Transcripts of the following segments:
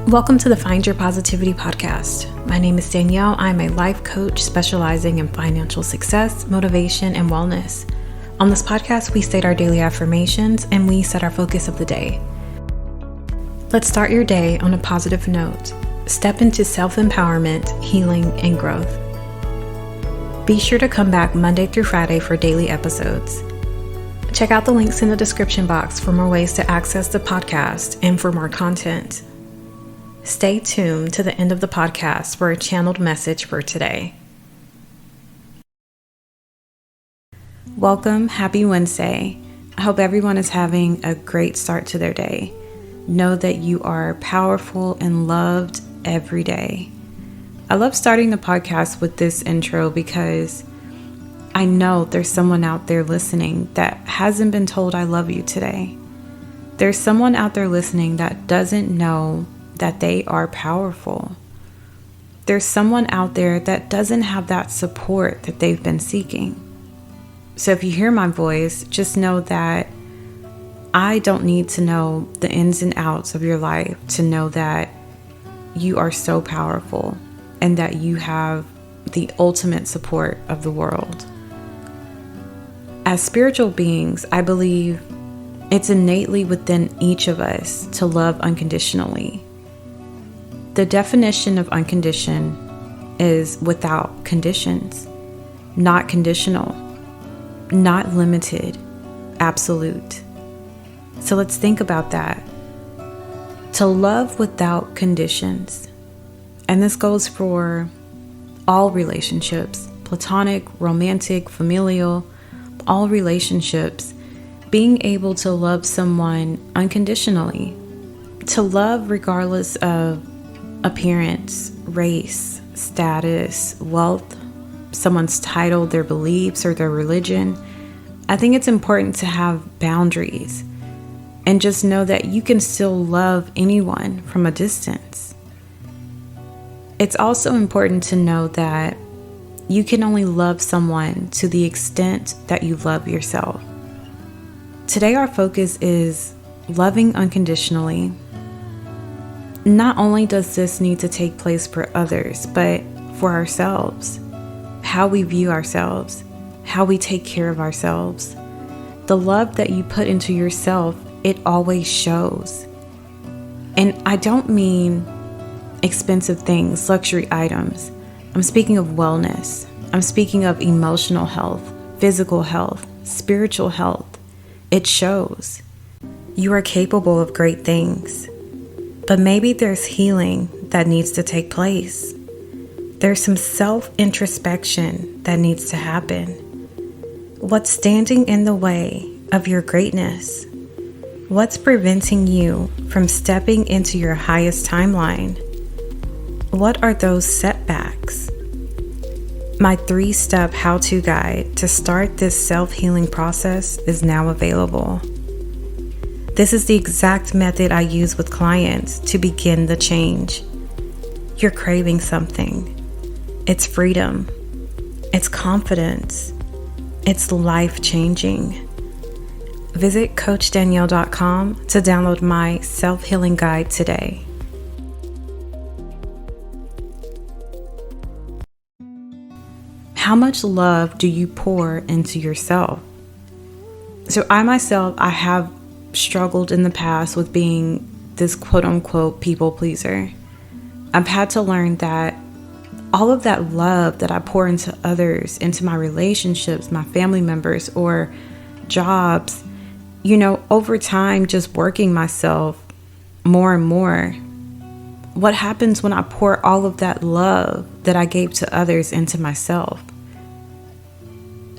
Welcome to the Find Your Positivity podcast. My name is Danyell. I'm a life coach specializing in financial success, motivation, and wellness. On this podcast, we state our daily affirmations and we set our focus of the day. Let's start your day on a positive note. Step into self-empowerment, healing, and growth. Be sure to come back Monday through Friday for daily episodes. Check out the links in the description box for more ways to access the podcast and for more content. Stay tuned to the end of the podcast for a channeled message for today. Welcome, happy Wednesday. I hope everyone is having a great start to their day. Know that you are powerful and loved every day. I love starting the podcast with this intro because I know there's someone out there listening that hasn't been told I love you today. There's someone out there listening that doesn't know that they are powerful. There's someone out there that doesn't have that support that they've been seeking. So if you hear my voice, just know that I don't need to know the ins and outs of your life to know that you are so powerful and that you have the ultimate support of the world. As spiritual beings, I believe it's innately within each of us to love unconditionally. The definition of unconditioned is without conditions, not conditional, not limited, absolute. So let's think about that. To love without conditions. And this goes for all relationships, platonic, romantic, familial, all relationships. Being able to love someone unconditionally. To love regardless of appearance, race, status, wealth, someone's title, their beliefs, or their religion. I think it's important to have boundaries and just know that you can still love anyone from a distance. It's also important to know that you can only love someone to the extent that you love yourself. Today, our focus is loving unconditionally. Not only does this need to take place for others, but for ourselves. How we view ourselves, how we take care of ourselves. The love that you put into yourself, it always shows. And I don't mean expensive things, luxury items. I'm speaking of wellness. I'm speaking of emotional health, physical health, spiritual health. It shows. You are capable of great things. But maybe there's healing that needs to take place. There's some self-introspection that needs to happen. What's standing in the way of your greatness? What's preventing you from stepping into your highest timeline? What are those setbacks? My 3-step how-to guide to start this self-healing process is now available. This is the exact method I use with clients to begin the change. You're craving something. It's freedom. It's confidence. It's life-changing. Visit CoachDanyell.com to download my self-healing guide today. How much love do you pour into yourself? So I have struggled in the past with being this quote-unquote people pleaser. I've had to learn that all of that love that I pour into others, into my relationships, my family members, or jobs, over time, just working myself more and more. What happens when I pour all of that love that I gave to others into myself?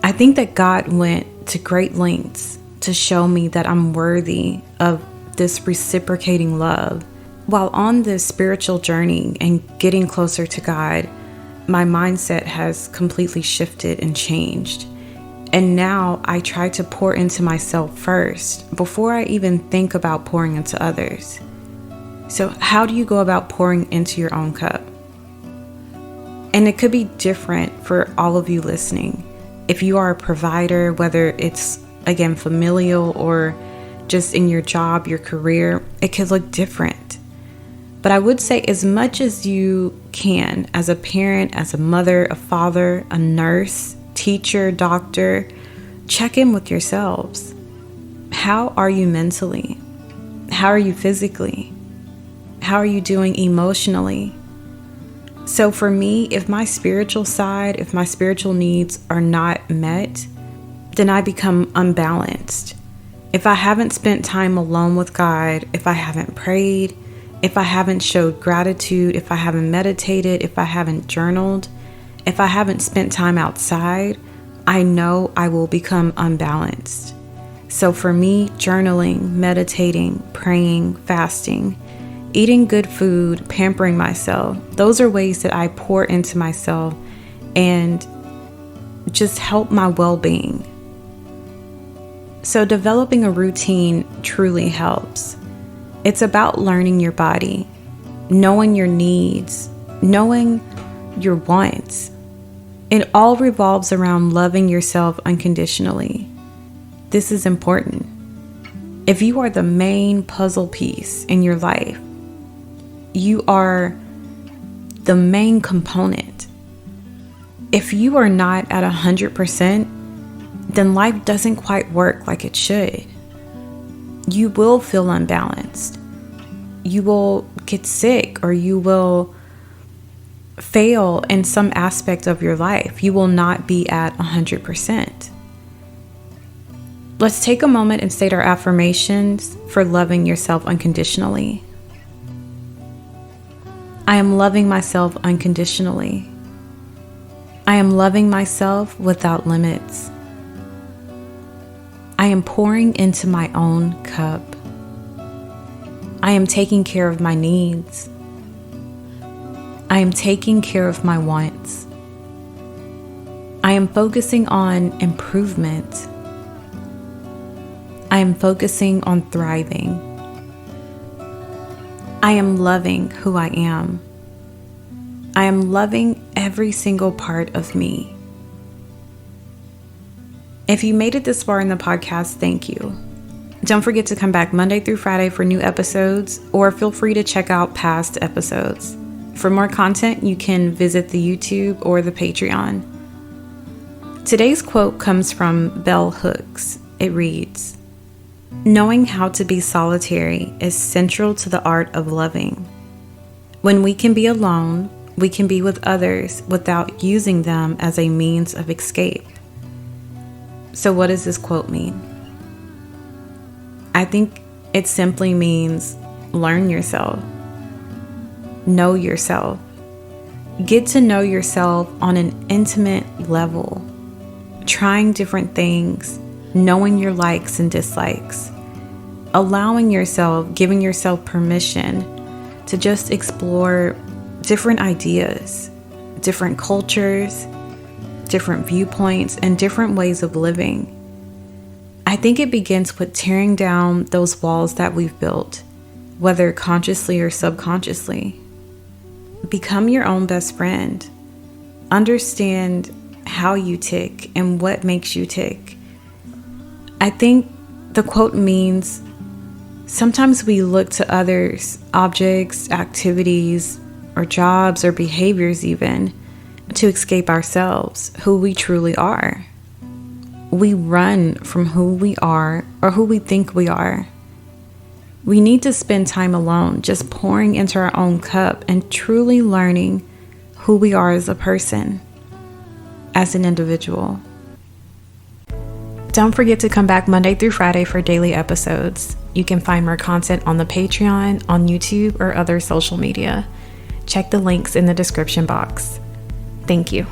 I think that God went to great lengths to show me that I'm worthy of this reciprocating love. While on this spiritual journey and getting closer to God, my mindset has completely shifted and changed. And now I try to pour into myself first before I even think about pouring into others. So how do you go about pouring into your own cup? And it could be different for all of you listening. If you are a provider, whether it's again, familial or just in your job, your career, it could look different. But I would say, as much as you can, as a parent, as a mother, a father, a nurse, teacher, doctor, check in with yourselves. How are you mentally? How are you physically? How are you doing emotionally? So for me, if my spiritual side, if my spiritual needs are not met, then I become unbalanced. If I haven't spent time alone with God, if I haven't prayed, if I haven't showed gratitude, if I haven't meditated, if I haven't journaled, if I haven't spent time outside, I know I will become unbalanced. So for me, journaling, meditating, praying, fasting, eating good food, pampering myself, those are ways that I pour into myself and just help my well-being. So developing a routine truly helps. It's about learning your body, knowing your needs, knowing your wants. It all revolves around loving yourself unconditionally. This is important. If you are the main puzzle piece in your life, you are the main component. If you are not at 100%, then life doesn't quite work like it should. You will feel unbalanced. You will get sick, or you will fail in some aspect of your life. You will not be at 100%. Let's take a moment and state our affirmations for loving yourself unconditionally. I am loving myself unconditionally. I am loving myself without limits. I am pouring into my own cup. I am taking care of my needs. I am taking care of my wants. I am focusing on improvement. I am focusing on thriving. I am loving who I am. I am loving every single part of me. If you made it this far in the podcast, thank you. Don't forget to come back Monday through Friday for new episodes, or feel free to check out past episodes. For more content, you can visit the YouTube or the Patreon. Today's quote comes from Bell Hooks. It reads, "Knowing how to be solitary is central to the art of loving. When we can be alone, we can be with others without using them as a means of escape." So what does this quote mean? I think it simply means learn yourself. Know yourself. Get to know yourself on an intimate level. Trying different things, knowing your likes and dislikes. Allowing yourself, giving yourself permission to just explore different ideas, different cultures, different viewpoints, and different ways of living. I think it begins with tearing down those walls that we've built, whether consciously or subconsciously. Become your own best friend. Understand how you tick and what makes you tick. I think the quote means sometimes we look to others, objects, activities, or jobs or behaviors even, to escape ourselves, who we truly are. We run from who we are or who we think we are. We need to spend time alone, just pouring into our own cup and truly learning who we are as a person, as an individual. Don't forget to come back Monday through Friday for daily episodes. You can find more content on the Patreon, on YouTube, or other social media. Check the links in the description box. Thank you.